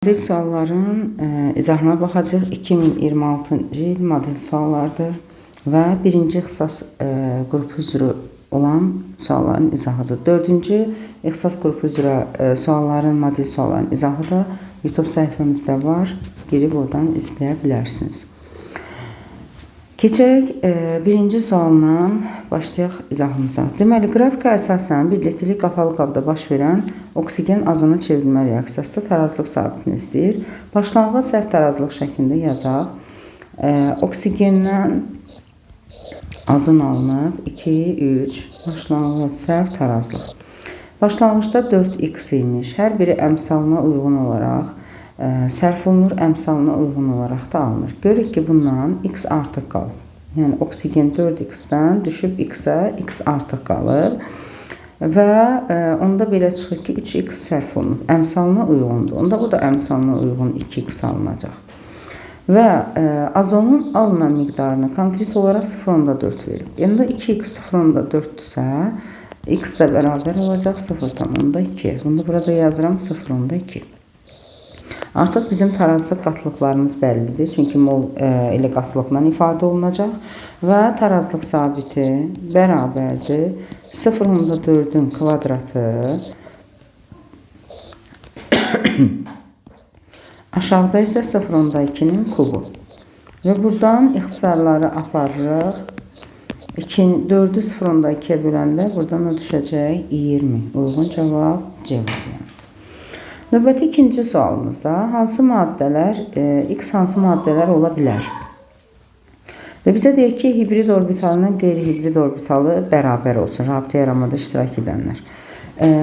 Model sualların izahına baxacağıq. 2026-cı il model suallardır və birinci ixtisas qrupu üzrə olan sualların izahıdır. Dördüncü ixtisas qrupu üzrə sualların, model sualların izahı da YouTube səhifəmizdə var. Girib oradan izləyə bilərsiniz. Keçək birinci sualla başlayaq izahımıza. Deməli, qrafika əsasən 1 litrlik qapalı qabda baş verən oksigen azona çevrilmə reaksiyasında tarazlıq sabitini istəyir. Başlanğıc səhv tarazlıq şəklində yazaq. Oksigendən azon alınıb 2, 3, başlanğıc səhv tarazlıq. Başlanğıcda 4x imiş. Hər biri əmsalına uyğun olaraq sərf olunur, əmsalına uyğun olaraq da alınır. Görürük ki, bundan x artıq qalır. Yəni, oksigen 4x-dən düşüb x-ə, x artıq qalır. Və onda belə çıxır ki, 3x sərf olunur. Əmsalına uyğundur. Onda bu da əmsalına uyğun 2x alınacaq. Və azonun alınan miqdarını konkret olaraq 0,4 verib. Yəni, 2x 0,4-dürsə, x də bərabər olacaq 0,2. Bunu burada yazıram 0,2. Artıq bizim tarazlıq qatlıqlarımız bəllidir. Çünki mol ilə qatlıqla ifadə olunacaq. Və tarazlıq sabiti bərabərdir 0,4-ün kvadratı aşağıda isə 0,2-nin kubu. Və buradan ixtisarları aparırıq. 4-ü 0,2-yə böləndə buradan da düşəcək 20. Uyğun cavab C variantı. Növbəti ikinci sualımızda hansı maddələr, x hansı maddələr ola bilər? Və bizə deyək ki, hibrid orbitalından qeyri-hibrid orbitalı bərabər olsun, rabitə yaramada iştirak edənlər.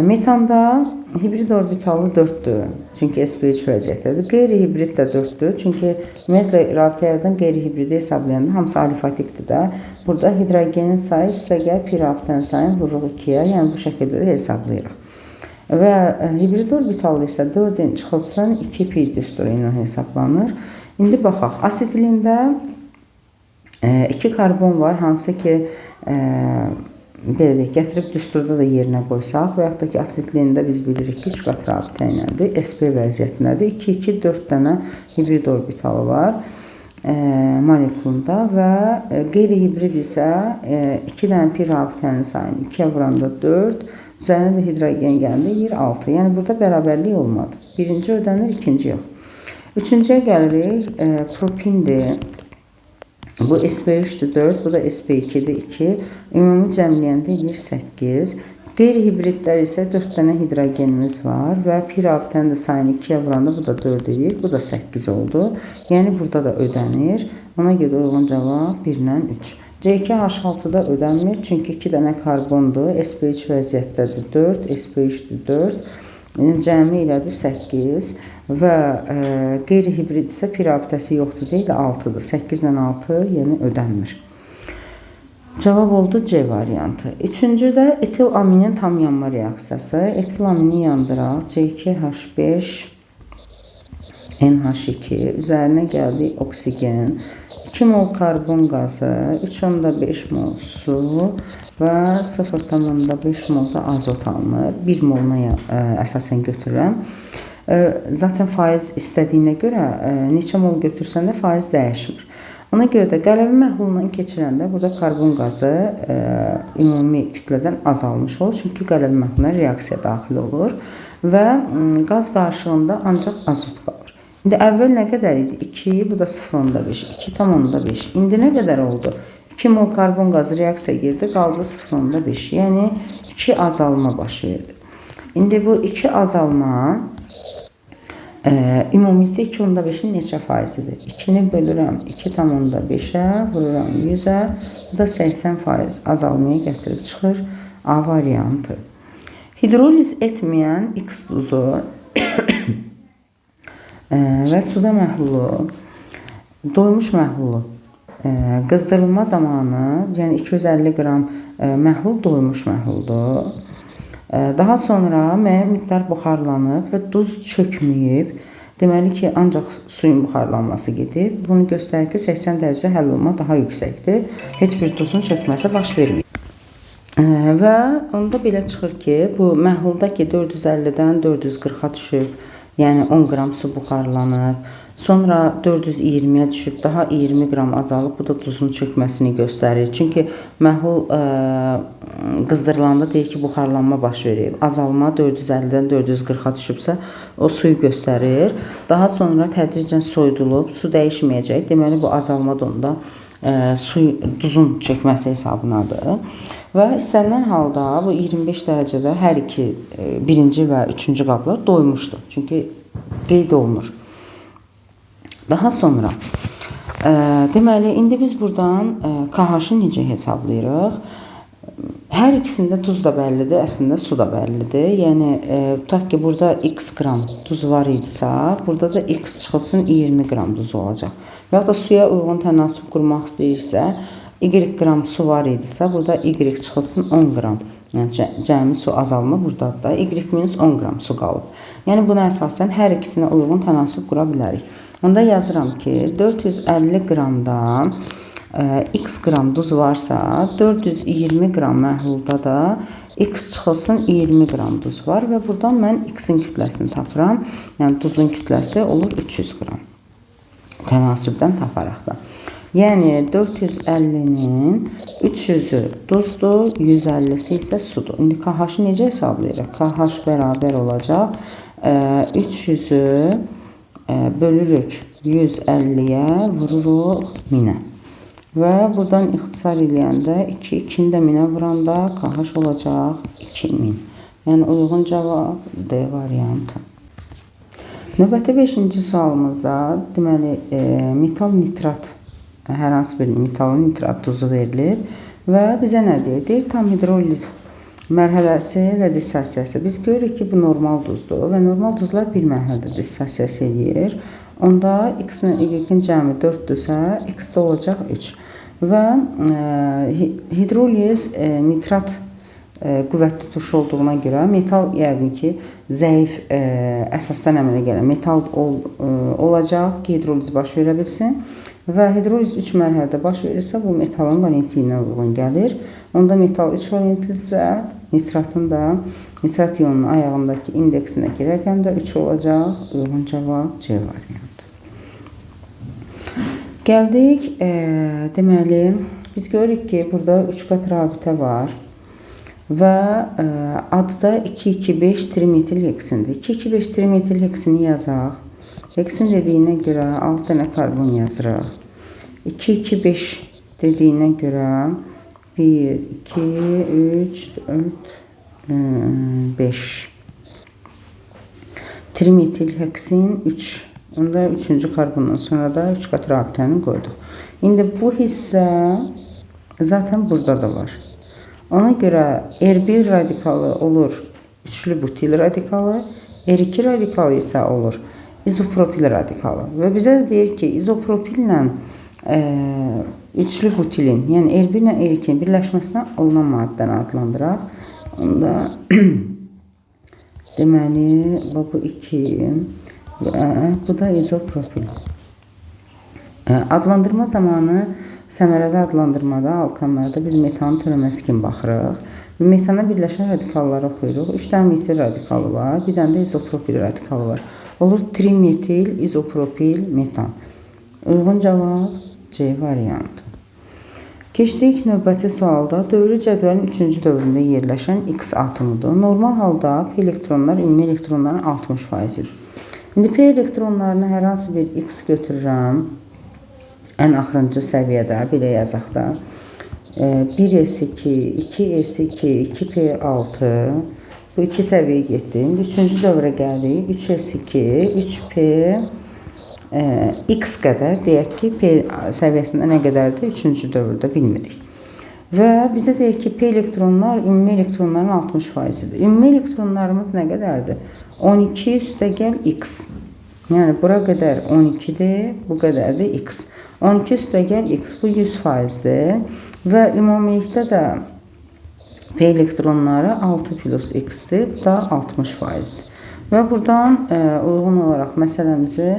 Metanda hibrid orbitalı 4-dür, çünki sp3 vəziyyətdədir. Qeyri-hibrid də 4-dür, çünki ümumiyyətlə rabitə yaradan qeyri-hibridi hesablayanda hamısı alifatikdir də. Burada hidrogenin sayı üstəgəl pi rabitənin sayını vururuq 2-yə, yəni bu şəkildə də hesablayırıq. Və hibrid orbitalı isə 4-ün çıxılsın 2 pi düsturu ilə hesablanır. İndi baxaq, asetilində 2 karbon var, hansı ki, belə deyək, gətirib düsturda da yerinə qoysaq və yaxud da ki, asetilində biz bilirik ki, 3 qat rabitə iləndir, sp vəziyyətindədir. 2, 2, 4 dənə hibrid orbitalı var molekulunda və qeyri-hibrid isə 2 dənə pi rabitənin sayını 2-yə vuranda 4, üzərinə də hidrogen gəldi, yer 6. Yəni, burada bərabərlik olmadı. Birinci ödənir, ikinci yox. Üçüncüyə gəlirik, propindir. Bu sp3-dür 4, bu da sp2-dir 2. Ümumi cəmləyəndə yer 8. Qeyri-hibridlər isə 4 dənə hidrogenimiz var və pi rabitənin də sayını 2-yə vuranda bu da 4 edir, bu da 8 oldu. Yəni, burada da ödənir. Ona görə uyğun cavab 1-lə 3. C2H6-da ödənmir, çünki 2 dənə karbondur, sp3 vəziyyətdədir 4, sp3-dür 4, cəmi ilədir 8 və qeyri-hibrid isə pi rabitəsi yoxdur deyil, 6-dır, 8-lə 6, yəni ödənmir. Cavab oldu C variantı. Üçüncü də etil aminin tam yanma reaksiyası. Etil amini yandıraq, C2H5, NH2, üzərinə gəldi oksigen, 2 mol karbon qazı, 3,5 mol su və 0,5 mol da azot alınır. 1 moluna əsasən götürürəm. Zaten faiz istədiyinə görə neçə mol götürsən də faiz dəyişmir. Ona görə də qələvi məhlulundan keçirəndə burada karbon qazı ümumi kütlədən azalmış olur. Çünki qələvi məhluluna reaksiya daxil olur və qaz qarşılığında ancaq azot qalır. İndi əvvəl nə qədər idi? 2, bu da 0,5, 2,5. İndi nə qədər oldu? 2 mol karbon qazı reaksiya girdi, qaldı 0,5. Yəni, 2 azalma baş verdi. İndi bu 2 azalma ümumilikdə 2,5-in neçə faizidir? 2-ni bölürəm 2,5-ə, vururam 100-ə, bu da 80% azalmaya gətirib çıxır A variantı. Hidroliz etməyən X duzu və suda məhlulu, doymuş məhlulu qızdırılma zamanı, yəni 250 qram məhlul doymuş məhluldur. Daha sonra müəyyən miqdar buxarlanıb və duz çökməyib, deməli ki, ancaq suyun buxarlanması gedib. Bunu göstərir ki, 80 dərəcədə həll olma daha yüksəkdir. Heç bir duzun çökməsi baş vermir. Və onda belə çıxır ki, bu məhlulda ki 450-dən 440-a düşüb Yəni 10 qram su buxarlanıb. Sonra 420-yə düşüb, daha 20 qram azalıb. Bu da duzun çökməsini göstərir. Çünki məhlul qızdırılanda deyir ki, buxarlanma baş verib. Azalma 450-dən 440-a düşübsə, o suyu göstərir. Daha sonra tədricən soyudulub, su dəyişməyəcək. Deməli, bu azalma da onda duzun çökməsi hesabınadır. Və istənilən halda bu 25 dərəcədə hər iki, birinci və üçüncü qablar doymuşdur. Çünki qeyd olunur. Daha sonra, deməli, indi biz buradan KH-ı necə hesablayırıq? Hər ikisində duz da bəllidir, əslində su da bəllidir. Yəni, tutaq ki, burada x qram duz var idisə, burada da x çıxılsın 20 qram duz olacaq. Və ya da suya uyğun tənasüb qurmaq istəyirsə, y qram su var idisə, burada y çıxılsın 10 qram. Yəni, cəmi su azalma buradadır da, y minus 10 qram su qalıb. Yəni, buna əsasən hər ikisinə uyğun tənasüb qura bilərik. Onda yazıram ki, 450 qramda x qram duz varsa, 420 qram məhlulda da x çıxılsın 20 qram duz var və buradan mən x-in kütləsini tapıram. Yəni, duzun kütləsi olur 300 qram. Tənasübdən taparaq da. Yəni, 450-nin 300-ü duzdur, 150-si isə sudur. İndi KH-ı necə hesablayırıq? KH bərabər olacaq 300-ü bölürük 150-yə, vururuq 1000-ə. Və buradan ixtisar eləyəndə 2-ni də 1000-ə vuranda KH olacaq 2000. Yəni, uyğun cavab D variantı. Növbəti 5-ci sualımızda, deməli, metal nitrat, hər hansı bir metalın nitrat duzu verilir və bizə nə deyir? Deyir, tam hidroliz mərhələsi və dissosiyası. Biz görürük ki, bu normal duzdur və normal duzlar bir mərhələdə dissosiyasiya edir. Onda x-in y-in cəmi 4-dürsə, x də olacaq 3. Və hidroliz nitrat qüvvətli turşu olduğuna görə metal yəqin ki, zəif əsasdan əmələ gələn metal olacaq ki, hidroliz baş verə bilsin. Və hidroliz 3 mərhələdə baş verirsə, bu metalın valentliyinə uyğun gəlir. Onda metal 3 valentlidirsə, nitratın da nitrat ionunun ayağındakı indeksindəki rəqəm də 3 olacaq. Uyğun cavab C variantı. Gəldik, deməli, biz görürük ki, burada 3 qat rabitə var və adı da 2,2,5 trimetil heksindir. 2,2,5 trimetil heksini yazaq. Heksin dediyinə görə 6 dənə karbon yazırıq. 2,2,5 dediyinə görə 1, 2, 3, 4, 5. Trimetil heksin 3. Onda 3-cü karbondan sonra da 3 qat rabitəni qoyduq. İndi bu hissə zaten burada da var. Ona görə R1 radikalı olur üçlü butil radikalı, R2 radikalı isə olur izopropil radikalı. Və bizə deyir ki, izopropillə üçlü butilin, yəni R1 ilə R2-nin birləşməsinə olunan maddəni adlandıraq. Onda deməli, bu 2 və bu da izopropil. Adlandırma zamanı səmərəli adlandırmada, alkanlarda biz metanın törəməsi kimi baxırıq. Metana birləşən radikalları oxuyuruq. 3 dənə metil radikalı var, bir dənə də izopropil radikalı var. Olur trimetil, izopropil, metan. Uyğun cavab C variantı. Keçdik növbəti sualda. Dövrü cədvəlin 3-cü dövründə yerləşən X atomudur. Normal halda P elektronlar ümumi elektronların 60%-dir. İndi P elektronlarını hər hansı bir X götürürəm. Ən axırıncı səviyyədə, belə yazaq da. 1s2, 2s2, 2p6. Bu 2 səviyyə getdi. 3-cü dövrə gəldik. 3s2, 3p x qədər, deyək ki, P səviyyəsində nə qədərdir? 3-cü dövrdə bilmirik. Və bizə deyək ki, P elektronlar ümumi elektronların 60%-dir. Ümumi elektronlarımız nə qədərdir? 12 üstəgəl x. Yəni, bura qədər 12-dir, bu qədər də x. 12 üstəgəl x, bu 100%-dir. Və ümumilikdə də P elektronları 6 plus x-dir, bu da 60%-dir. Və buradan uyğun olaraq məsələmizi,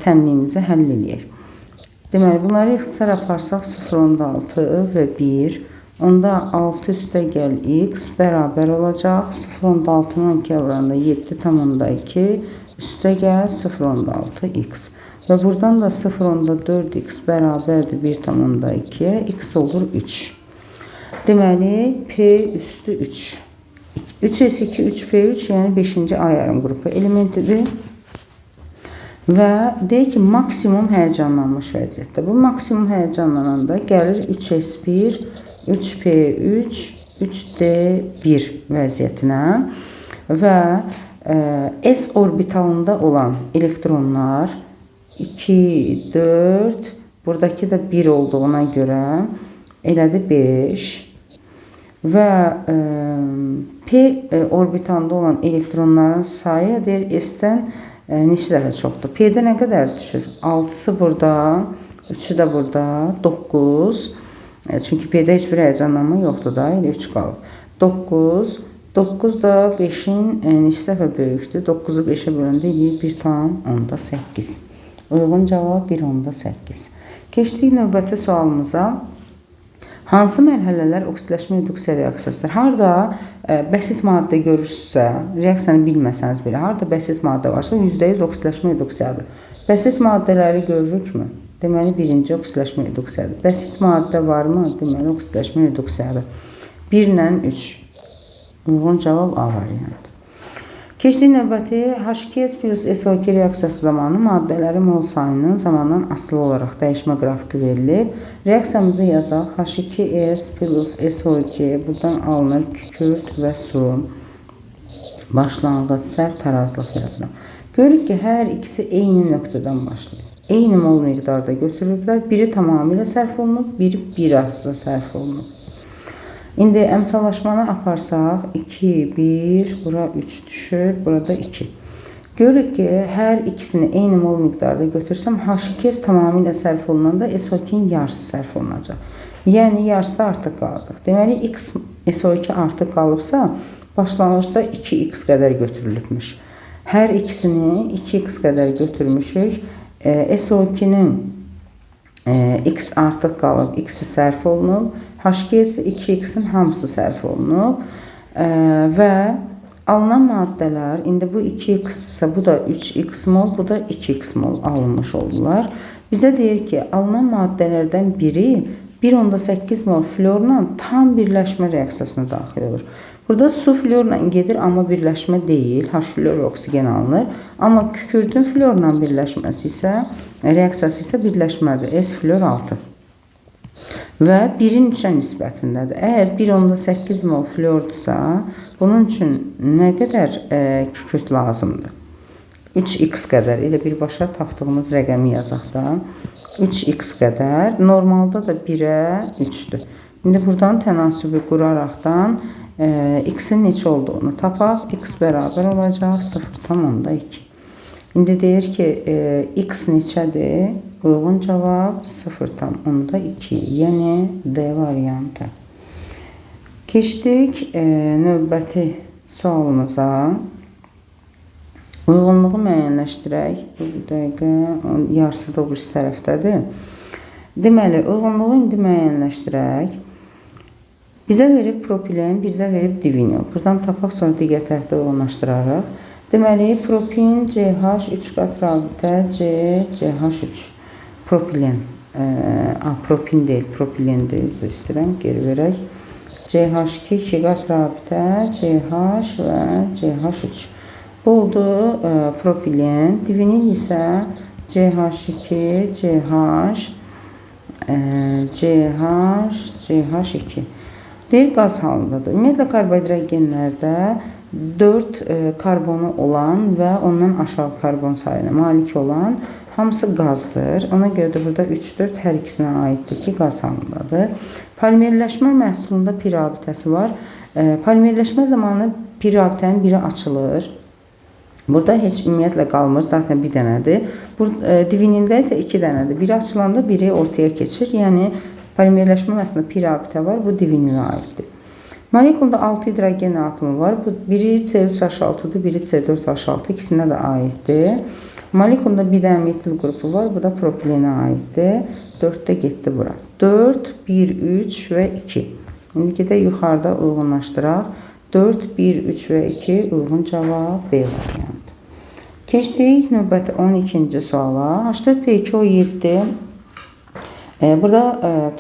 tənliyimizi həll edək. Deməli, bunları ixtisar aparsaq 0,6 və 1. Onda 6 üstəgəl x bərabər olacaq. 0,6-nın 2 oranında 7,2 Üstə gəl 0.6x. Və buradan da 0.4x bərabərdir 1,2-yə, x olur 3. Deməli, P üstü 3. 3s2, 3p3, yəni 5-ci A yarım qrupu elementidir. Və deyək ki, maksimum həyəcanlanmış vəziyyətdə. Bu maksimum həyəcanlananda gəlir 3s1, 3p3, 3d1 vəziyyətinə və s orbitalında olan elektronlar 2, 4, buradakı da 1 olduğuna görə elədi 5 və p orbitalında olan elektronların sayı deyir s-dən neçə dəfə çoxdur? P-də nə qədər düşür? 6-sı burada, 3-ü də burada, 9. Çünki P-də heç bir həyəcanlanma yoxdur da, elə 3 qalıb. 9. 9 da 5-in neçə dəfə böyükdür? 9-u 5-ə böləndə eləyir 1,8. Uyğun cavab 1,8. Keçdik növbəti sualımıza. Hansı mərhələlər oksidləşmə reduksiya reaksiyasıdır? Harda bəsit maddə görürsünüzsə, reaksiyanı bilməsəniz belə, harda bəsit maddə varsa, %100 oksidləşmə reduksiyadır. Bəsit maddələri görürükmü? Deməli, birinci oksidləşmə reduksiyadır. Bəsit maddə varmı? Deməli, oksidləşmə reduksiyadır. 1 ilə 3. Uyğun cavab A variantı. Keçdik növbəti H2S plus SO2 reaksiyası zamanı maddələrin mol sayının zamandan asılı olaraq dəyişmə qrafiki verilib. Reaksiyamızı yazaq. H2S plus SO2 buradan alınır kükürt və su. Başlanğıc sərf tarazlıq yazıram. Görürük ki, hər ikisi eyni nöqtədən başlayır. Eyni mol miqdarda götürüblər. Biri tamamilə sərf olunub, biri bir asılı sərf olunub. İndi əmsallaşmanı aparsaq, 2, 1, bura 3 düşür, burada 2. Görürük ki, hər ikisini eyni mol miqdarda götürsəm, H2S tamamilə sərf olunanda SO2-nin yarısı sərf olunacaq. Yəni, yarısı da artıq qalacaq. Deməli, X SO2 artıq qalıbsa, başlanğıcda 2x qədər götürülübmüş. Hər ikisini 2x qədər götürmüşük. SO2-nin x artıq qalıb, x-i sərf olunub. H2S 2x-in hamısı sərf olunub və alınan maddələr, indi bu 2x-sə, bu da 3x mol, bu da 2x mol alınmış oldular. Bizə deyir ki, alınan maddələrdən biri 1,8 mol florla tam birləşmə reaksiyasına daxil olur. Burada su florla gedir, amma birləşmə deyil, H-flor oksigen alınır. Amma kükürdün florla birləşməsi isə, reaksiyası isə birləşmədir, S-flor 6. Və 1-in 3-ə nisbətindədir. Əgər 1,8 mol flordursa, bunun üçün nə qədər kükürt lazımdır? 3x qədər, elə birbaşa tapdığımız rəqəmi yazaq da. 3x qədər, normalda da 1-ə 3-dür. İndi buradan tənasübü quraraqdan x-in neçə olduğunu tapaq. X bərabər olacaq 0,2. İndi deyir ki, x neçədir? Uyğun cavab 0,2, yəni D variantı. Keçdik növbəti sualımıza. Uyğunluğu müəyyənləşdirək. Bir dəqiqə, yarısı da bu tərəfdədir. Deməli, uyğunluğu indi müəyyənləşdirək. Bizə verib propilen, bizə verib divinil. Buradan tapaq, sonra digər tərəfdə uyğunlaşdırarıq. Deməli, propin CH3 qat rabitə CH3. Propilen, propin deyil, propilendir, üzr istəyirəm, geri verək. CH2 2 qat rabitə CH və CH3. Bu oldu propilen, divinil isə CH2, CH, CH2. Deyir, qaz halındadır. Ümumiyyətlə, karbohidrat genlərdə 4 karbonu olan və ondan aşağı karbon sayına malik olan hamısı qazdır. Ona görə də burada 3-4 hər ikisinə aiddir ki, qaz halındadır. Polimerləşmə məhsulunda pi rabitəsi var. Polimerləşmə zamanı pi rabitənin biri açılır. Burada heç ümumiyyətlə qalmır, zaten bir dənədir. Divinildə isə 2 dənədir. Biri açılanda biri ortaya keçir. Yəni, polimerləşmə məhsulunda pi rabitə var, bu divinilə aiddir. Molekulda 6 hidrogen atomu var. Biri C3H6-dır, biri C4H6, ikisinə də aiddir. Molekulda bir dənə metil qrupu var, bu da propilenə aiddir. 4-də getdi bura. 4, 1, 3 və 2. İndi də yuxarıda uyğunlaşdıraq. 4, 1, 3 və 2 uyğun cavab B variantı. Keçdik növbəti 12-ci suala. H4P2O7 burada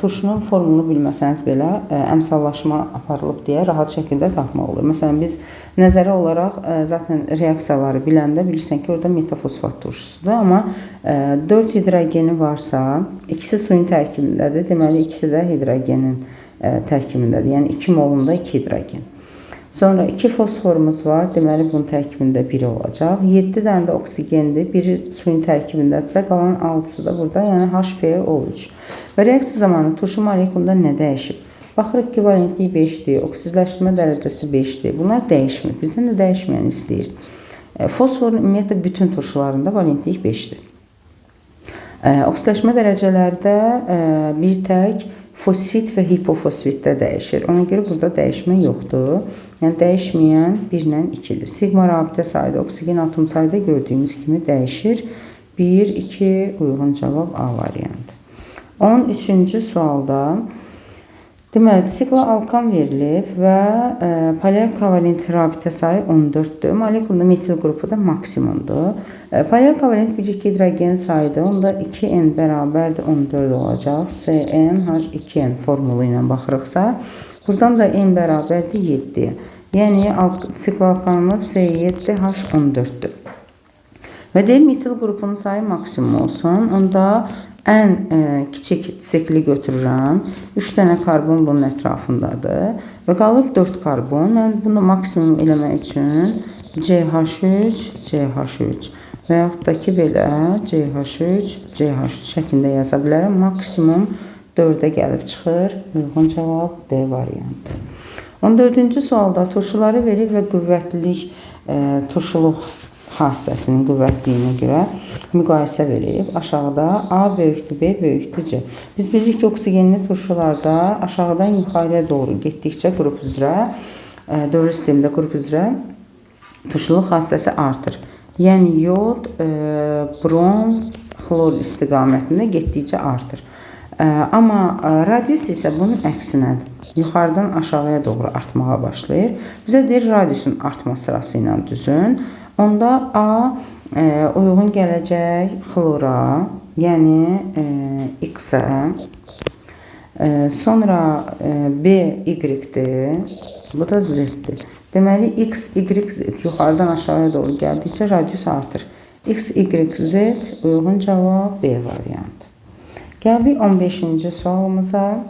turşunun formulunu bilməsəniz belə əmsallaşma aparılıb deyə rahat şəkildə tapmaq olur. Məsələn, biz nəzəri olaraq zaten reaksiyaları biləndə bilirsən ki, orada metafosfat turşusudur. Amma 4 hidrogeni varsa, ikisi suyun tərkibindədir. Deməli, ikisi də hidrogenin tərkibindədir. Yəni 2 molunda 2 hidrogen. Sonra 2 fosforumuz var. Deməli, bunun tərkibində 1 olacaq. 7 dənə də oksigendir. Biri suyun tərkibindədirsə, qalan 6-sı da burada. Yəni HPO3. Və reaksiya zamanı turşu molekulunda nə dəyişib? Baxırıq ki, valentlik 5-dir, oksidləşmə dərəcəsi 5-dir. Bunlar dəyişmir. Bizdən də dəyişməyəni istəyir. Fosforun ümumiyyətlə bütün turşularında valentlik 5-dir. Oksidləşmə dərəcələrdə bir tək fosfit və hipofosfitdə dəyişir. Ona görə burada dəyişmə yoxdur. Yəni dəyişməyən 1 ilə 2-dir. Sigma rabitə sayda, oksigen atom sayda gördüyümüz kimi dəyişir. 1, 2 uyğun cavab A variantı. 13-cü sualda deməli, sikloalkan verilib və polyar kovalent rabitə sayı 14-dür. Molekulunda metil qrupu da maksimumdur. Polyar kovalent bircik hidrogen sayıdır. Onda 2N bərabərdir 14 olacaq. CnH2n formulu ilə baxırıqsa, buradan da N bərabərdir 7. Yəni sikloalkanımız C7H14-dür. Və deyil, metil qrupunun sayı maksimum olsun. Onda ən kiçik sikli götürürəm. 3 dənə karbon bunun ətrafındadır. Və qalır 4 karbon. Mən bunu maksimum eləmək üçün CH3, CH3 və yaxud da ki, belə CH3, CH3 şəklində yaza bilərəm. Maksimum 4-ə gəlib çıxır. Uyğun cavab D variantı. 14-cü sualda turşuları verir və qüvvətlilik, turşuluq xassəsinin qüvvətliyinə görə müqayisə verib. Aşağıda A böyükdür, B böyükdür, C. Biz bilirik ki, oksigenli turşularda aşağıdan yuxarıya doğru getdikcə qrup üzrə, dövrü sistemdə qrup üzrə turşuluq xassəsi artır. Yəni yod, brom, xlor istiqamətində getdikcə artır. Amma radius isə bunun əksinədir. Yuxarıdan aşağıya doğru artmağa başlayır. Bizə deyir, radiusun artma sırası ilə düzün. Onda A uyğun gələcək xlora, yəni X-ə, sonra B Y-dir, bu da Z-dir. Deməli, X, Y, Z yuxarıdan aşağıya doğru gəldikcə radius artır. X, Y, Z uyğun cavab B variantı. Gəldik 15-ci sualımıza.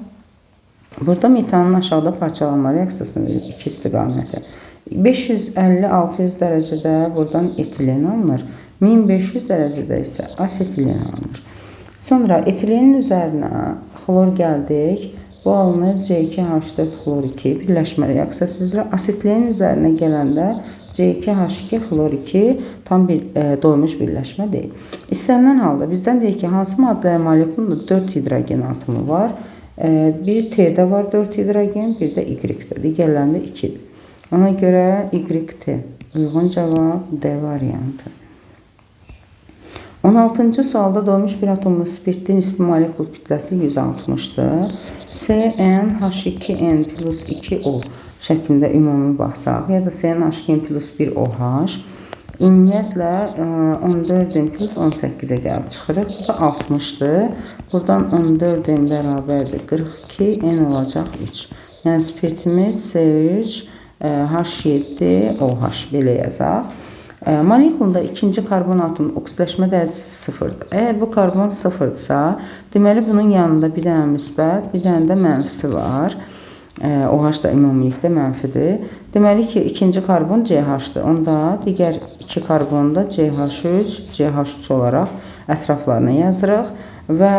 Burada metanın aşağıda parçalanma reaksiyasını verir 2 istiqamətə. 550-600 dərəcədə buradan etilen alınır. 1500 dərəcədə isə asetilen alınır. Sonra etilenin üzərinə xlor gəldik. Bu alınır C2H4 xlor 2 birləşmə reaksiyası üzrə. Asetilenin üzərinə gələndə C2H2 xlor 2 tam bir doymuş birləşmə deyil. İstənilən halda bizdən deyir ki, hansı maddələrin molekulunda 4 hidrogen atomu var? Bir T'də var 4 hidrogen, bir də Y-də. Digərlərində 2-dir. Ona görə Y-T. Uyğun cavab D variantı. 16-cı sualda doymuş bir atomlu spirtin nisbi molekul kütləsi 160-dır. CnH2n plus 2O şəklində ümumi baxsaq, ya da CnH2n plus 1OH ümumiyyətlə 14n plus 18-ə gəlib çıxırıq. Bu da 60-dır. Buradan 14n bərabərdir 42, n olacaq 3. Yəni spirtimiz C3 H7OH belə yazaq. Molekulunda ikinci karbon atomunun oksidləşmə dərəcəsi 0-dır. Əgər bu karbon 0-dırsa, deməli bunun yanında bir dənə müsbət, bir dənə də mənfisi var. OH da ümumilikdə mənfidir. Deməli ki, ikinci karbon CH-dır. Onda digər 2 karbonu da CH3, CH3 olaraq ətraflarına yazırıq. Və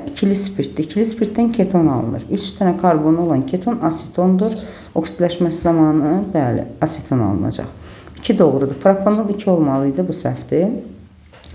ikili spirtdir. İkili spirtdən keton alınır. 3 dənə karbonu olan keton asetondur. Oksidləşməsi zamanı, bəli, aseton alınacaq. 2 doğrudur. Propanol 2 olmalıydı, bu səhvdir.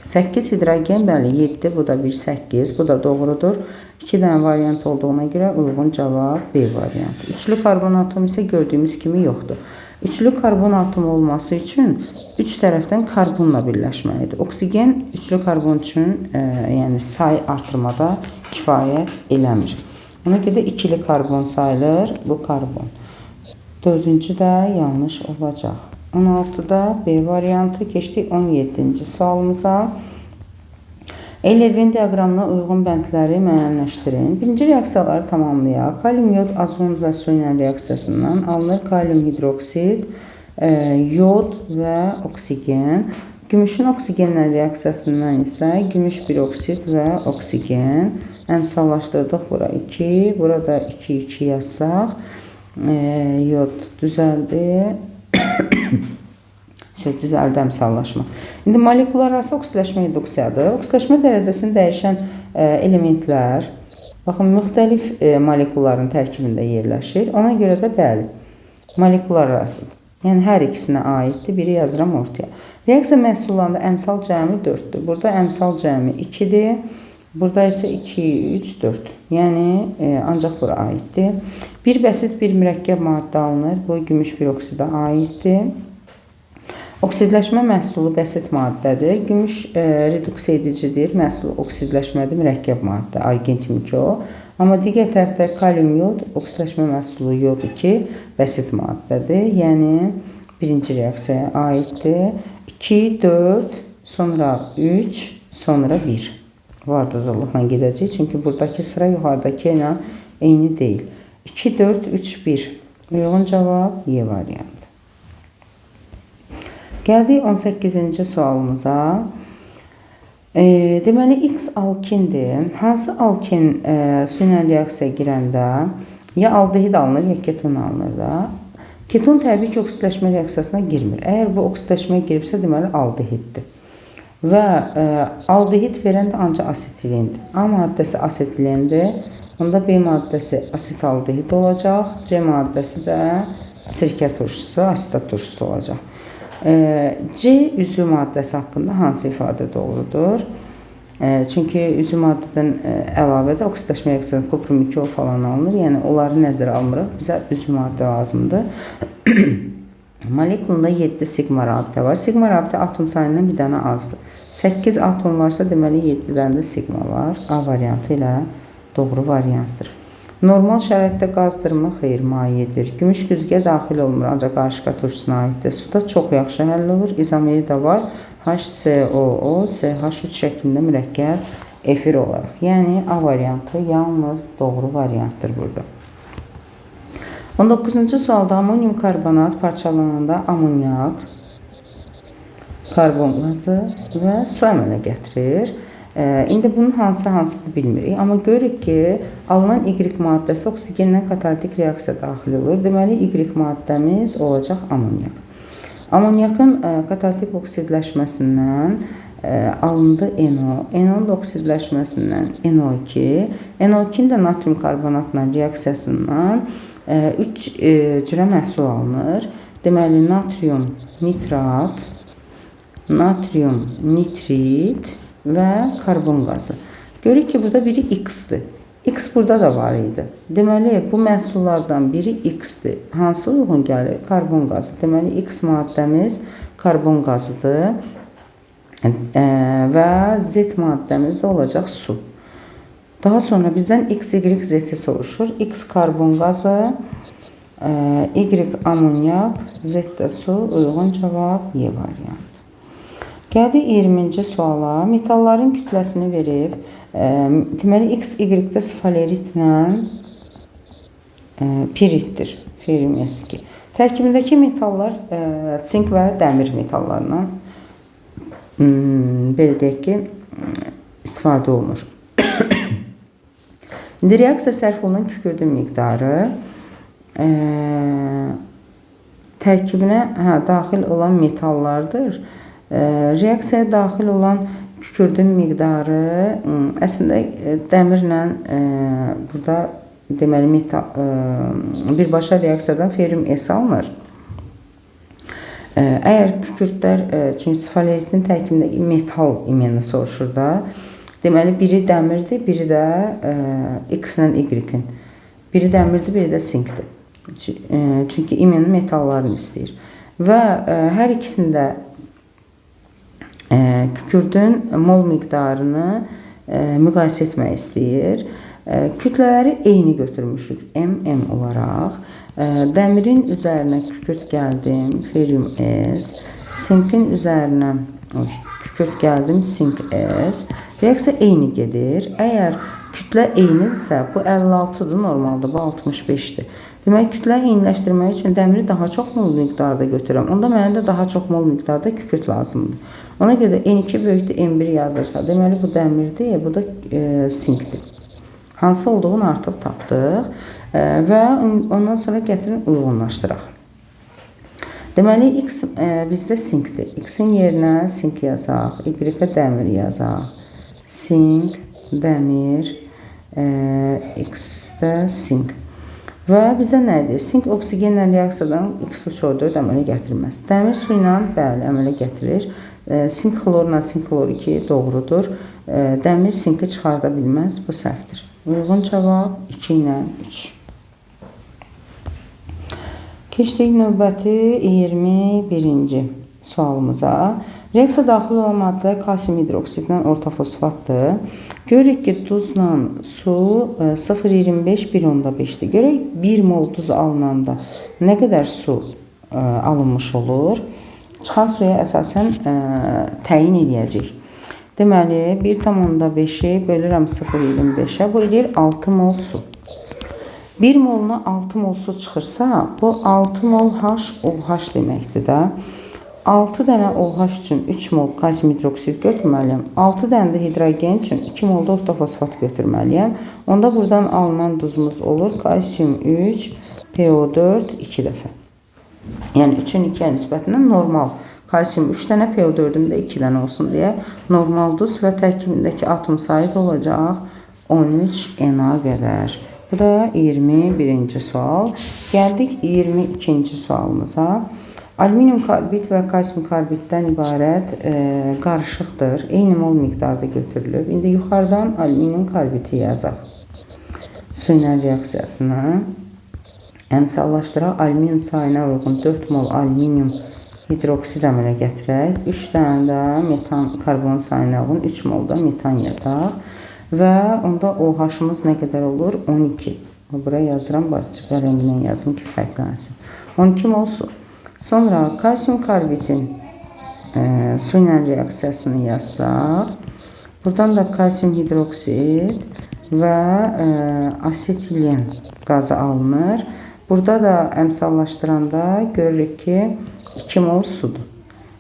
8 hidrogen, bəli, 7, bu da 1, 8, bu da doğrudur. 2 dənə variant olduğuna görə uyğun cavab B variantı. Üçlü karbon atomu isə gördüyümüz kimi yoxdur. Üçlü karbon atomu olması üçün 3 tərəfdən karbonla birləşməlidir. Oksigen üçlü karbon üçün yəni say artırmada kifayət eləmir. Ona görə ikili karbon sayılır bu karbon. Dördüncü də yanlış olacaq. 16-da B variantı. Keçdik 17-ci sualımıza. Eyler-Venn diaqramına uyğun bəndləri müəyyənləşdirin. Birinci reaksiyaları tamamlayaq. Kalium, yod, azot və su ilə reaksiyasından alınır kalium hidroksid, yod və oksigen. Gümüşün oksigenlə reaksiyasından isə gümüş biroksid və oksigen. Əmsallaşdırdıq bura 2, burada 2 yazsaq. Yod düzəldi. Düzəldi əmsallaşma. İndi molekular arası oksidaşma reduksiyadır. Oksidaşma dərəcəsini dəyişən elementlər baxın, müxtəlif molekulların tərkibində yerləşir. Ona görə də bəli, molekular arası. Yəni hər ikisinə aiddir. Biri yazıram ortaya. Reaksiya məhsullarında əmsal cəmi 4-dür. Burada əmsal cəmi 2-dir. Burada isə 2, 3, 4. Yəni ancaq bura aiddir. Bir bəsit bir mürəkkəb maddə alınır. Bu gümüş peroksidə aiddir. Oksidləşmə məhsulu bəsit maddədir. Gümüş reduksiya edicidir. Məhsul oksidləşmədir, mürəkkəb maddə, argent 2O. Amma digər tərəfdə kalium yod, oksidləşmə məhsulu yod 2 bəsit maddədir. Yəni birinci reaksiyaya aiddir. 2, 4, sonra 3, sonra 1. Bu ardıcıllıqla gedəcək. Çünki buradakı sıra yuxarıdakı ilə eyni deyil. 2, 4, 3, 1. Uyğun cavab Y variantı. Gəldik 18-ci sualımıza. Deməli, X alkindir. Hansı alkin su ilə reaksiya girəndə ya aldehid alınır, ya keton alınır da. Keton təbii ki, oksidləşmə reaksiyasına girmir. Əgər bu oksidləşməyə giribsə, deməli aldehiddir. Və aldehid verən də ancaq asetilendir. A maddəsi asetilendir. Onda B maddəsi asetaldehid olacaq. C maddəsi də sirkə turşusu, asetat turşusu olacaq. C üzvü maddəsi haqqında hansı ifadə doğrudur? Çünki üzvü maddədən əlavə də oksidləşmə reaksiyasında kuprum 2O falan alınır. Yəni onları nəzərə almırıq. Bizə üzvü maddə lazımdır. Molekulunda 7 sigma rabitə var. Sigma rabitə atom sayından bir dənə azdır. 8 atom varsa, deməli 7 dənə də sigma var. A variantı ilə doğru variantdır. Normal şəraitdə qazdırma xeyir mayedir. Gümüş güzgə daxil olmur, ancaq qarışqa turşusuna aiddir. Suda çox yaxşı həll olur. İzomeri də var. HCOO, CH3 şəklində mürəkkəb efir olaraq. Yəni A variantı yalnız doğru variantdır burada. 19-cu sualda amonyum karbonat parçalananda amonyak, karbon qazı və su əmələ gətirir. İndi bunun hansıdır bilmirik. Amma görürük ki, alınan Y maddəsi oksigenlə katalitik reaksiya daxil olur. Deməli, Y maddəmiz olacaq amonyak. Amonyakın katalitik oksidləşməsindən alındı NO. NO-nun da oksidləşməsindən NO2. NO2-nin də natrium karbonatla reaksiyasından 3 cürə məhsul alınır. Deməli, natrium nitrat, natrium nitrit və karbon qazı. Görürük ki, burada biri X-dir. X burada da var idi. Deməli, bu məhsullardan biri X-dir. Hansı uyğun gəlir? Karbon qazı. Deməli, X maddəmiz karbon qazıdır və Z maddəmiz də olacaq su. Daha sonra bizdən X, Y, Z-i soruşur. X karbon qazı, Y amonyak, Z də su. Uyğun cavab Y variantı. Gəldik 20-ci suala. Metalların kütləsini verib. Deməli, X, Y-də sfaleritlə piritdir. Ferium S2. Tərkibindəki metallar sink və dəmir metallarından belə deyək ki, istifadə olunur. İndi reaksiya sərf olunan kükürdün miqdarı tərkibinə daxil olan metallardır. Reaksiyaya daxil olan kükürdün miqdarı əslində dəmirlə burada deməli birbaşa reaksiyadan ferium S alınır. Əgər kükürdlər, çünki sfaleritin tərkibində metal imeni soruşur da, deməli biri dəmirdir, biri də X-lə Y-in. Biri dəmirdir, biri də sinkdir. Çünki imeni metallarını istəyir. Və hər ikisində kükürdün mol miqdarını müqayisə etmək istəyir. Kütlələri eyni götürmüşük MM olaraq Dəmirin üzərinə kükürt gəldim, Ferium S. Sinkin üzərinə kükürt gəldim, Sink S. Reaksiya eyni gedir. Əgər kütlə eynidirsə, bu 56-dır, normalda bu 65-dir. Deməli, kütlə eyniləşdirmək üçün dəmiri daha çox mol miqdarda götürürəm. Onda mənə də daha çox mol miqdarda kükürt lazımdır. Ona görə N2 böyükdür, N1 yazırsa, deməli bu dəmirdir, bu da sinkdir. Hansı olduğunu artıq tapdıq və ondan sonra gətirin uyğunlaşdıraq. Deməli, X bizdə sinkdir. X-in yerinə sink yazaq, Y-ə dəmir yazaq. Sink, dəmir, X-də sink. Və bizə nədir? Sink oksigenlə reaksiyadan X2O4 əmələ gətirməz. Dəmir su ilə bəli əmələ gətirir. Sink xlorla sink xlor 2 doğrudur. Dəmir sinki çıxarda bilməz. Bu səhvdir. Uyğun cavab 2 ilə 3. Keçdik növbəti 21-ci sualımıza. Reaksiya daxil olan maddə kalsium hidroksidlə orta fosfatdır. Görürük ki, duzla su 0,25 1,5-dir. Görək 1 mol duz alınanda nə qədər su alınmış olur? Çıxan suya əsasən təyin edəcək. Deməli, 1,5-i bölürəm 0,25-ə, bu eləyir 6 mol su. 1 moluna 6 mol su çıxırsa, bu 6 mol OH deməkdir də. 6 dənə OH üçün 3 mol kalsium hidroksid götürməliyəm. 6 dənə də hidrogen üçün 2 mol da ortofosfat götürməliyəm. Onda buradan alınan duzumuz olur kalsium 3, PO4 2 dəfə. Yəni 3-ün 2-yə nisbətindən normal. Kalsium 3 dənə, PO4-üm də 2 dənə olsun deyə normal duz və tərkibindəki atom sayı da olacaq 13Na qədər. Bu da 21-ci sual. Gəldik 22-ci sualımıza. Alüminium karbid və kalsium karbiddən ibarət qarışıqdır. Eyni mol miqdarda götürülüb. İndi yuxarıdan alüminium karbidi yazaq. Su ilə reaksiyasını əmsallaşdıraq. Alüminium sayına uyğun 4 mol alüminium hidroksid əmələ gətirək. 3 dənə də metan karbon sayına uyğun 3 mol da metan yazaq. Və onda OH-ımız nə qədər olur? 12. Bura yazıram, başqa qələmlə yazım ki, fərqlənsin. 12 mol su. Sonra kalsium karbidin su ilə reaksiyasını yazsaq. Buradan da kalsium hidroksid və asetilen qazı alınır. Burada da əmsallaşdıranda görürük ki, 2 mol sudur.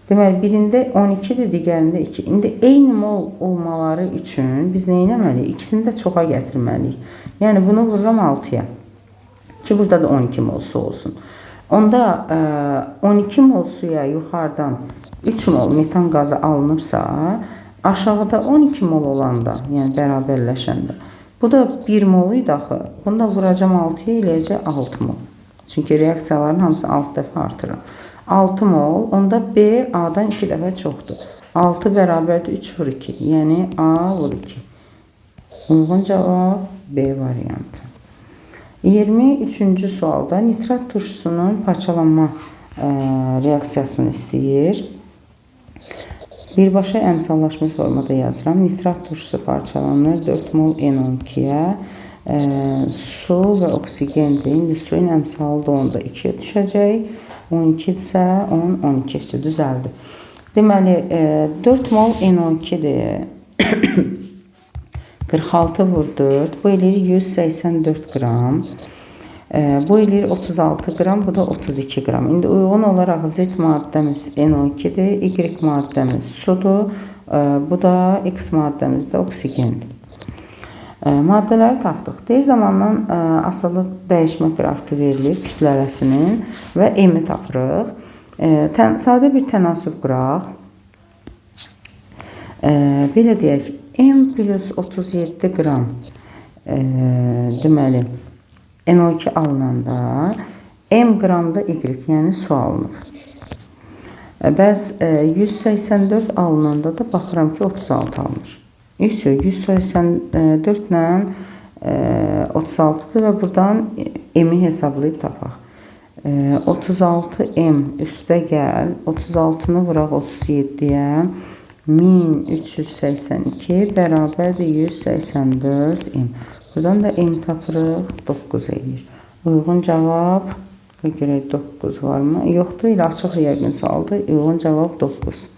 Deməli, birində 12-dir, digərində 2. İndi eyni mol olmaları üçün biz nə etməliyik? İkisini də çoxa gətirməliyik. Yəni, bunu vururam 6-ya ki, burada da 12 mol su olsun. Onda 12 mol suya yuxarıdan 3 mol metan qazı alınıbsa, aşağıda 12 mol olanda, yəni bərabərləşəndə, bu da 1 mol idi axı. Bunu da vuracam 6-ya, eləyəcək 6 mol. Çünki reaksiyaların hamısı 6 dəfə artırır. 6 mol, onda B A-dan 2 dəfə çoxdur. 6 bərabərdir 3 vur 2, yəni A vur 2. Uyğun cavab B variantı. 23-cü sualda nitrat turşusunun parçalanma reaksiyasını istəyir. Birbaşa əmsallaşmış formada yazıram. Nitrat turşusu parçalanır 4 mol N12-yə. Su və oksigendir. İndi suyun əmsalı da onda 2-yə düşəcək. 12-dirsə 10, 12-si düzəldi. Deməli, 4 mol N12-dir. 46 vur 4, bu eləyir 184 qram. Bu eləyir 36 qram, bu da 32 qram. İndi uyğun olaraq Z maddəmiz N12-dir, Y maddəmiz sudur, bu da X maddəmiz də oksigendir. Maddələri tapdıq. Deyir zamandan asılı dəyişmə qrafiki verilir kütlələsinin və M-i tapırıq. Sadə bir tənasüb qıraq. Belə deyək, M plus 37 qram deməli NO2 alınanda M qramda Y, yəni su alınır. Bəs 184 alınanda da baxıram ki 36 alınır. 184 ilə 36-dır və buradan M-i hesablayıb tapaq. 36M üstə gəl, 36-nı vuraq 37-yə. 1382 bərabərdir 184 M. Buradan da M tapırıq 9 edir. Uyğun cavab Başqa görək 9 varmı? Yoxdur, elə açıq yəqin sualdır. Uyğun cavab 9.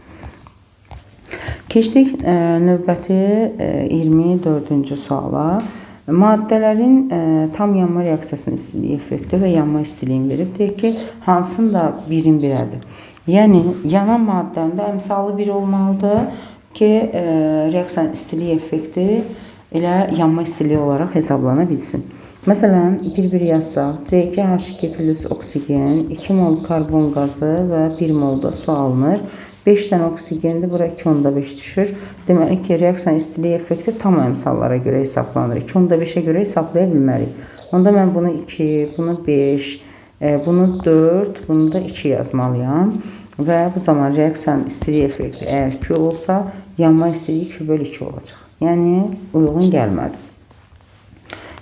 Keçdik növbəti 24-cü suala. Maddələrin tam yanma reaksiyasının istilik effekti və yanma istiliyin verib. Deyək ki, hansının da birin birədir. Yəni, yanan maddənin də əmsalı 1 olmalıdır ki, reaksiyanın istilik effekti elə yanma istiliyi olaraq hesablana bilsin. Məsələn, bir yazsaq, C2H2 plus oksigen, 2 mol karbon qazı və 1 mol da su alınır. 5 dənə oksigendir, bura 2,5 düşür. Deməli ki, reaksiyanın istilik effekti tam əmsallara görə hesablanır. 2,5-ə görə hesablaya bilmərik. Onda mən bunu 2, bunu 5, bunu 4, bunu da 2 yazmalıyam. Və bu zaman reaksiyanın istilik effekti əgər Q olsa, yanma istiliyi Q bölü 2 olacaq. Yəni, uyğun gəlmədi.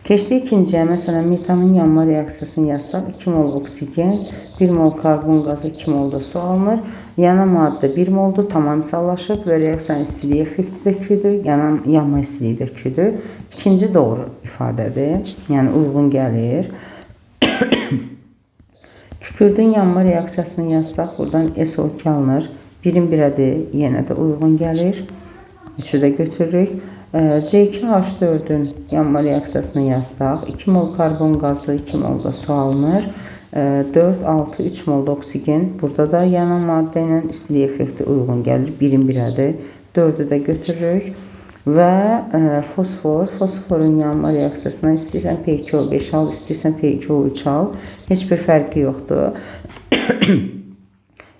Keçdik ikinciyə, məsələn, metanın yanma reaksiyasını yazsaq, 2 mol oksigen, 1 mol karbon qazı, 2 mol da su alınır. Yanan maddə 1 moldur, tam əmsallaşıb və reaksiyanın istiliyi effekti də Q-dür, yanma istiliyi də Q-dür. İkinci doğru ifadədir, yəni uyğun gəlir. Kükürdün yanma reaksiyasını yazsaq, buradan SO2 alınır. Birin birədir, yenə də uyğun gəlir. Üçü də götürürük. C2H4'ün yanma reaksiyasını yazsaq, 2 mol karbon qazı, 2 mol da su alınır. 4, 6, 3 mol da oksigen. Burada da yanan maddə ilə istilik effekti uyğun gəlir. Birin birədir. 4'ü də götürürük. Və fosforun yanma reaksiyasına istəyirsən P2O5 al, istəyirsən P2O3 al. Heç bir fərqi yoxdur.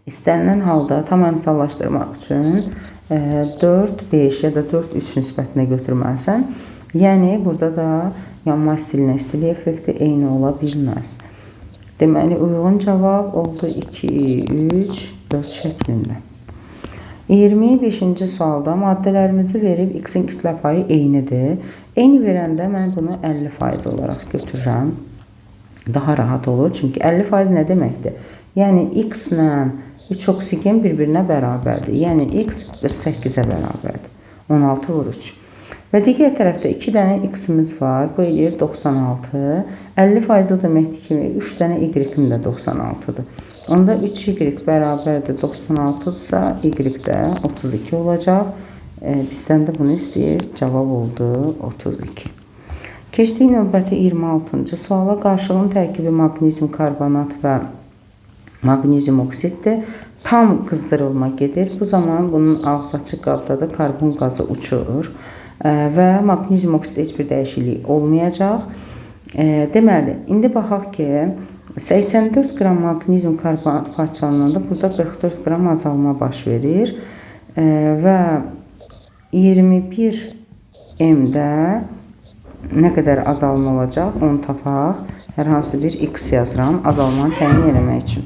İstənilən halda tam əmsallaşdırmaq üçün 4, 5 ya da 4, 3 nisbətinə götürməlisən. Yəni, burada da yanma istiliyinə istilik effekti eyni ola bilməz. Deməli, uyğun cavab oldu 2, 3, 4 şəklində. 25-ci sualda maddələrimizi verib X-in kütlə payı eynidir. Eyni verəndə mən bunu 50% olaraq götürürəm. Daha rahat olur. Çünki 50% nə deməkdir? Yəni, X-lə 3 oksigen bir-birinə bərabərdir. Yəni, X 8-ə bərabərdir. 16 vur 3. Və digər tərəfdə 2 dənə X-imiz var. Bu eləyir 96. 50% o deməkdir ki, 3 dənə Y-im də 96-dır. Onda 3Y bərabərdir 96-dırsa, Y də 32 olacaq. Bizdən də bunu istəyir. Cavab oldu 32. Keçdik növbəti 26-cı suala. Qarşılığın tərkibi maqnezium karbonat və maqnezium oksiddir. Tam qızdırılma gedir. Bu zaman bunun ağzı açıq qabda da karbon qazı uçur və maqnezium oksiddə heç bir dəyişiklik olmayacaq. Deməli, indi baxaq ki, 84 qram maqnezium karbonat parçalananda burada 44 qram azalma baş verir və 21 M-də nə qədər azalma olacaq, onu tapaq. Hər hansı bir X yazıram, azalmanı təyin eləmək üçün.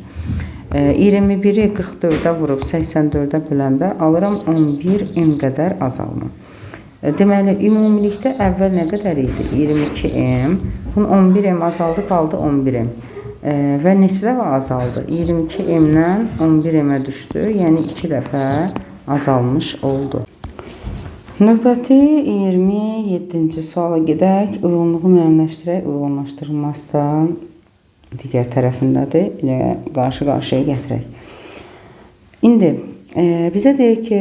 21-i 44-ə vurub 84-ə böləndə alıram 11 M qədər azalma. Deməli, ümumilikdə əvvəl nə qədər idi? 22 M. Bunun 11 M azaldı, qaldı 11 M. Və neçə dəfə azaldı? 22 M-dən 11 M-ə düşdü. Yəni, 2 dəfə azalmış oldu. Növbəti 27-ci suala gedək. Uyğunluğu müəyyənləşdirək. Uyğunlaşdırılması da digər tərəfindədir. Elə qarşı-qarşıya gətirək. İndi bizə deyir ki,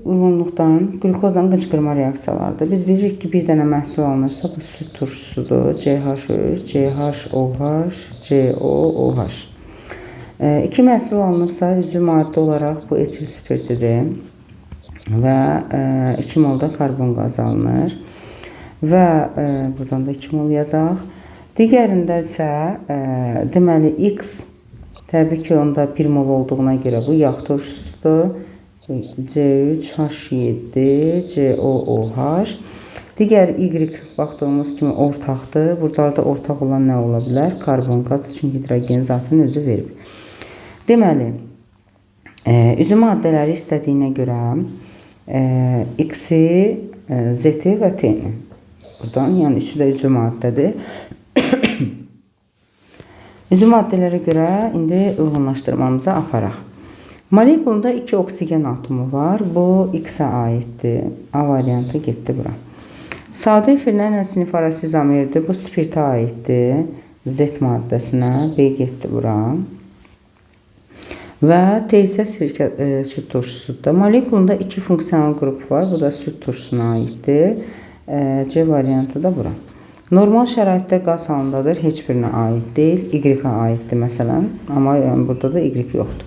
uyğunluqdan qlükozdan qıcqırma reaksiyalardır. Biz bilirik ki, bir dənə məhsul alınırsa, bu süd turşusudur. CH3, CHOH, COOH. 2 məhsul alınırsa, üzvü maddə olaraq bu etil spirtidir. Və 2 mol da karbon qazı alınır. Və buradan da 2 mol yazaq. Digərində isə deməli X təbii ki, onda 1 mol olduğuna görə bu yağ turşusudur. C3H7, COOH. Digər Y baxdığımız kimi ortaqdır. Buralarda ortaq olan nə ola bilər? Karbon qazı, çünki hidrogen zatının özü verib. Deməli, üzü maddələri istədiyinə görə X-i, Z-i və T-ni. Buradan, yəni üçü də üzü maddədir. Üzü maddələrə görə indi uyğunlaşdırmamıza aparaq. Molekulunda 2 oksigen atomu var. Bu X-ə aiddir. A variantı getdi bura. Sadə efirlərlə sinif arası izomerdir. Bu spirtə aiddir. Z maddəsinə B getdi bura. Və teyzə sirkə süd turşusudur. Molekulunda 2 funksional qrup var. Bu da süd turşusuna aiddir. C variantı da bura. Normal şəraitdə qaz halındadır. Heç birinə aid deyil. Y-ə aiddir məsələn. Amma yəni, burada da Y yoxdur.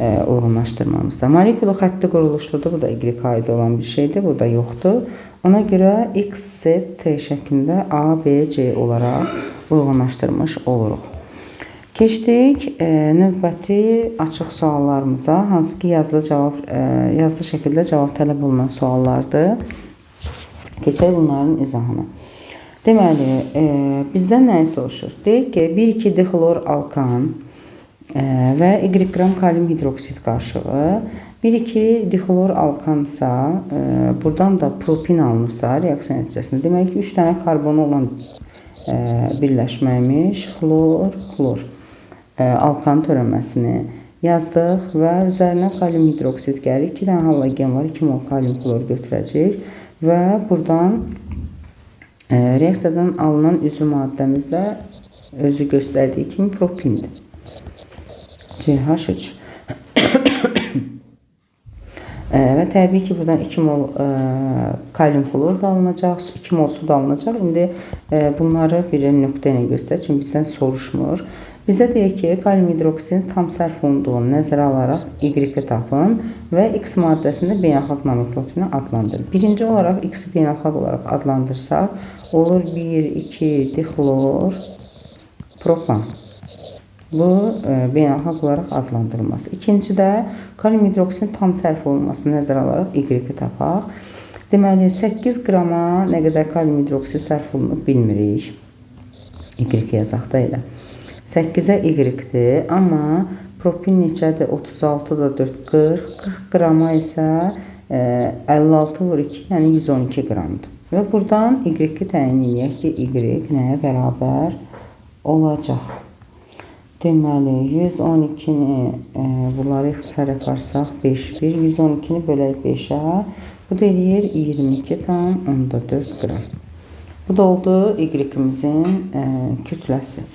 Uyğunlaşdırmamızda. Molekulu xətti quruluşludur. Bu da Y-ə aid olan bir şeydir. Burada yoxdur. Ona görə X, Z, T şəklində A, B, C olaraq uyğunlaşdırmış oluruq. Keçdik növbəti açıq suallarımıza, hansı ki yazılı şəkildə cavab tələb olunan suallardır. Keçək bunların izahına. Deməli, bizdən nəyi soruşur? Deyir ki, 1,2 dixlor alkan və Y qram kalium hidroksid qarışığı 1,2 dixlor alkansa, buradan da propin alınırsa reaksiya nəticəsində, demək ki, 3 dənə karbonu olan birləşməymiş xlor alkan törəməsini yazdıq və üzərinə kalium hidroksid gəlir. 2 dənə halogen var, 2 mol kalium klor götürəcək və buradan reaksiyadan alınan üzvü maddəmiz də özü göstərdiyi kimi propindir. CH3. Və təbii ki, buradan 2 mol kalium klor da alınacaq, 2 mol su da alınacaq. İndi bunları bir nöqtə ilə göstərir, çünki bizdən soruşmur. Bizə deyək ki, kalium hidroksidin tam sərf olunduğunu nəzərə alaraq Y-i tapın və X maddəsində beynəlxalq nomenklaturunu adlandırın. Birinci olaraq X-i beynəlxalq olaraq adlandırsaq, olur 1,2 dixlor propan. Bu beynəlxalq olaraq adlandırılması. İkincidə kalium hidroksidin tam sərf olunmasını nəzərə alaraq Y-i tapaq. Deməli, 8 qrama nə qədər kalium hidroksid sərf olunub bilmirik. Y yazaq da elə. 8-ə Y-dir, amma propin neçədir? 36-da 4, 40. 40 qrama isə 56 vur 2, yəni 112 qramdır. Və buradan Y-i təyin edək ki, Y nəyə bərabər olacaq? Deməli, 112-ni bunları ixtisar yaparsaq 5, 112-ni bölək 5-ə, bu da eləyir 22,4 qram. Bu da oldu Y-imizin kütləsi.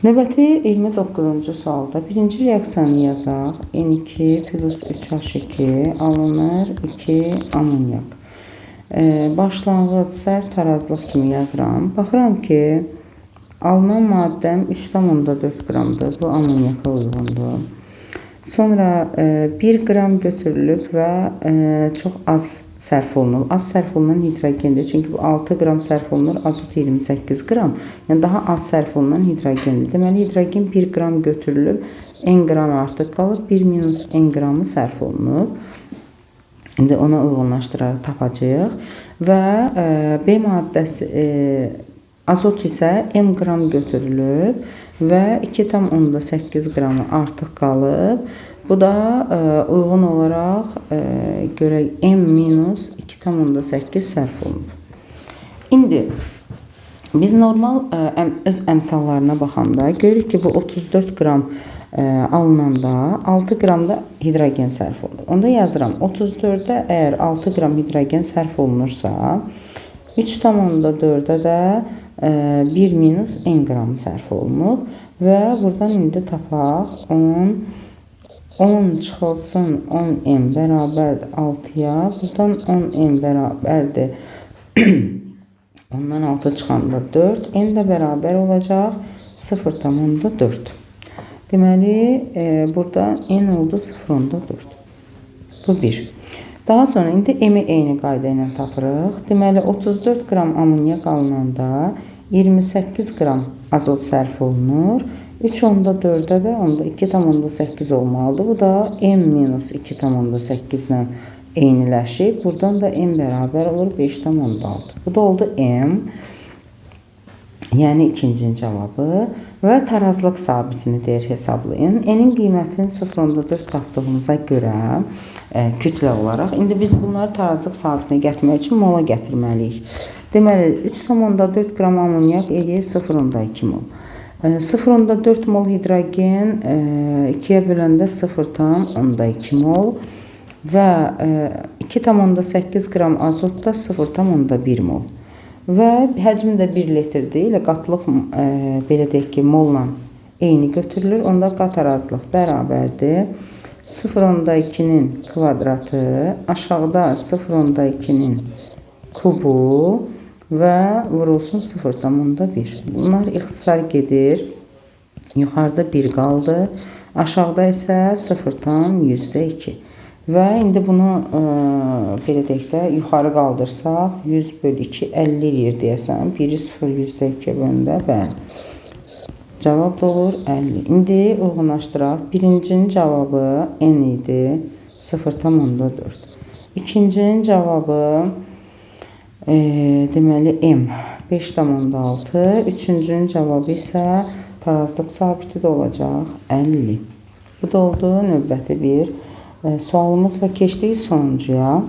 Növbəti 29-cu sualda birinci reaksiyanı yazaq. N2 plus 3H2 alınır 2 amonyak. Başlanğıc sərt tarazlıq kimi yazıram. Baxıram ki, alınan maddəm 3,4 qramdır. Bu amonyaka uyğundur. Sonra 1 qram götürülüb və çox az sərf olunur. Az sərf olunan hidrogendir. Çünki bu 6 qram sərf olunur, azot 28 qram. Yəni daha az sərf olunan hidrogendir. Deməli, hidrogen 1 qram götürülüb, n qram artıq qalıb, 1 minus n qramı sərf olunub. İndi ona uyğunlaşdıraraq tapacağıq. Və B maddəsi, azot isə m qram götürülüb və 2,8 qramı artıq qalıb. Bu da uyğun olaraq görək m minus 2,8 sərf olunub. İndi biz normal öz əmsallarına baxanda görürük ki, bu 34 qram alınanda 6 qram da hidrogen sərf olunur. Onda yazıram, 34-də əgər 6 qram hidrogen sərf olunursa, 3,4-də də 1 minus n qram sərf olunub və buradan indi tapaq 10 çıxılsın 10m bərabərdir 6-ya. Buradan 10m bərabərdir. Ondan 6 çıxanda 4. N də bərabər olacaq 0,4. Deməli, burada n oldu 0,4. Bu 1. Daha sonra indi m-i eyni qayda ilə tapırıq. Deməli, 34 qram amonyak alınanda 28 qram azot sərf olunur. 3,4-də də onda 2,8 olmalıdır. Bu da m minus 2,8 ilə eyniləşib. Buradan da m bərabər olur 5,6. Bu da oldu m. Yəni ikincinin cavabı. Və tarazlıq sabitini deyir hesablayın. N'in qiymətini 0,4 tapdığımıza görə kütlə olaraq. İndi biz bunları tarazlıq sabitinə gətirmək üçün mola gətirməliyik. Deməli, 3,4 qram amonyak eləyir 0,2 mol. 0,4 mol hidrogen 2-yə böləndə 0,2 mol və 2,8 qram azot da 0,1 mol. və həcmi də 1 litrdir. Elə qatlıq belə deyək ki, molla eyni götürülür. Onda qat arazlıq bərabərdir. 0.2-nin kvadratı aşağıda 0.2-nin kubu və vurulsun 0.1. Bunlar ixtisar gedir. Yuxarıda 1 qaldı. Aşağıda isə 0.2. Və indi bunu belə deyək də yuxarı qaldırsaq 100 bölü 2 50 eləyir deyəsən. 1-i 0.2 bölündə bəli. Cavab da olur 50. İndi uyğunlaşdıraq. Birincinin cavabı n idi. 0.4. İkincinin cavabı deməli m 5.6. Üçüncünün cavabı isə tarazlıq sabiti də olacaq 50. Bu da oldu növbəti bir sualımız və keçdik sonuncuya.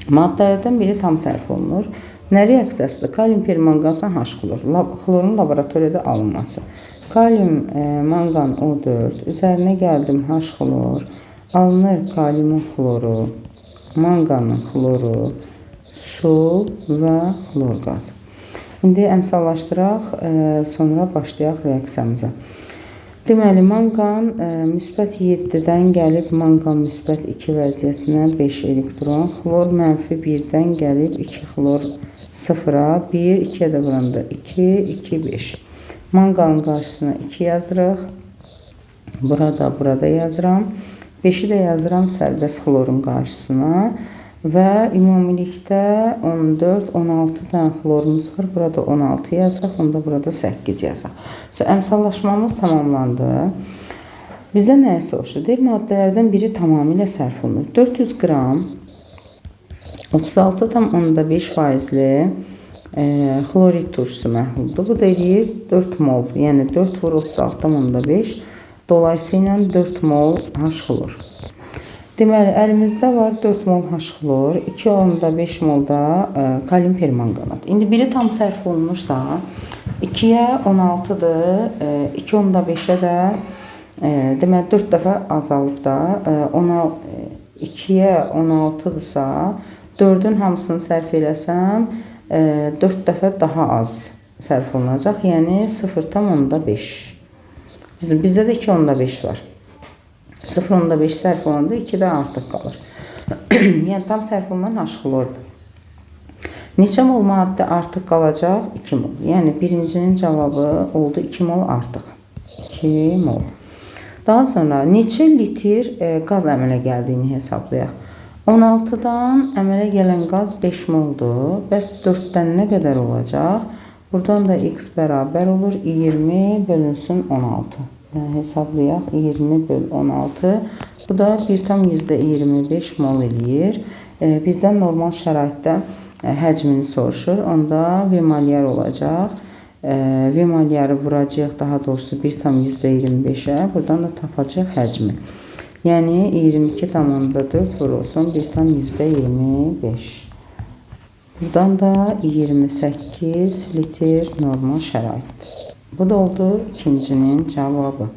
Maddələrdən biri tam sərf olunur. Nə reaksiyasıdır? Kalium permanqanla H xlor. Xlorun laboratoriyada alınması. Kalium manqan O4. Üzərinə gəldim H xlor. Alınır kaliumun xloru, manqanın xloru, su və xlor qazı. İndi əmsallaşdıraq, sonra başlayaq reaksiyamıza. Deməli, manqan müsbət 7-dən gəlib manqan müsbət 2 vəziyyətinə 5 elektron, xlor mənfi 1-dən gəlib 2 xlor 0-a, 1, 2-yə də vuranda 2, 2, 5. Manqanın qarşısına 2 yazırıq, burada yazıram, 5-i də yazıram sərbəst xlorun qarşısına. Və ümumilikdə 14, 16 dənə xlorumuz var. Burada 16 yazaq, onda burada 8 yazaq. Əmsallaşmamız tamamlandı. Bizdə nəyə soruşur? Deyir, maddələrdən biri tamamilə sərf olunur. 400 qram 36,5 faizli xlorid turşusu məhluldur. Bu da deyir 4 mol, yəni 4 vur 36,5 dolayısıyla 4 mol H xlor. Deməli, əlimizdə var 4 mol H xlor, 2,5 mol da kalium permanganat. İndi biri tam sərf olunursa, 2-yə 16-dır, 2,5-ə də deməli 4 dəfə azalıb da, 2-yə 16-dırsa, 4-ün hamısını sərf eləsəm, 4 dəfə daha az sərf olunacaq, yəni 0,5. Bizdə də 2,5 var. 0,5 sərf olanda 2-də artıq qalır. Yəni, tam sərf olunan H xlordur. Neçə mol maddə artıq qalacaq? 2 mol. Yəni, birincinin cavabı oldu 2 mol artıq. 2 mol. Daha sonra neçə litr qaz əmələ gəldiyini hesablayaq. 16-dan əmələ gələn qaz 5 moldur. Bəs 4-dən nə qədər olacaq? Buradan da x bərabər olur 20 bölünsün 16. Hesablayaq 20 böl 16. Bu da 1,25 mol eləyir. Bizdən normal şəraitdə həcmini soruşur. Onda V molyar olacaq. V molyarı vuracaq, daha doğrusu 1,25-ə. Buradan da tapacaq həcmi. Yəni 22,4 vurulsun 1,25. Buradan da 28 litr normal şəraitdir. Bu da oldu ikincinin cavabı.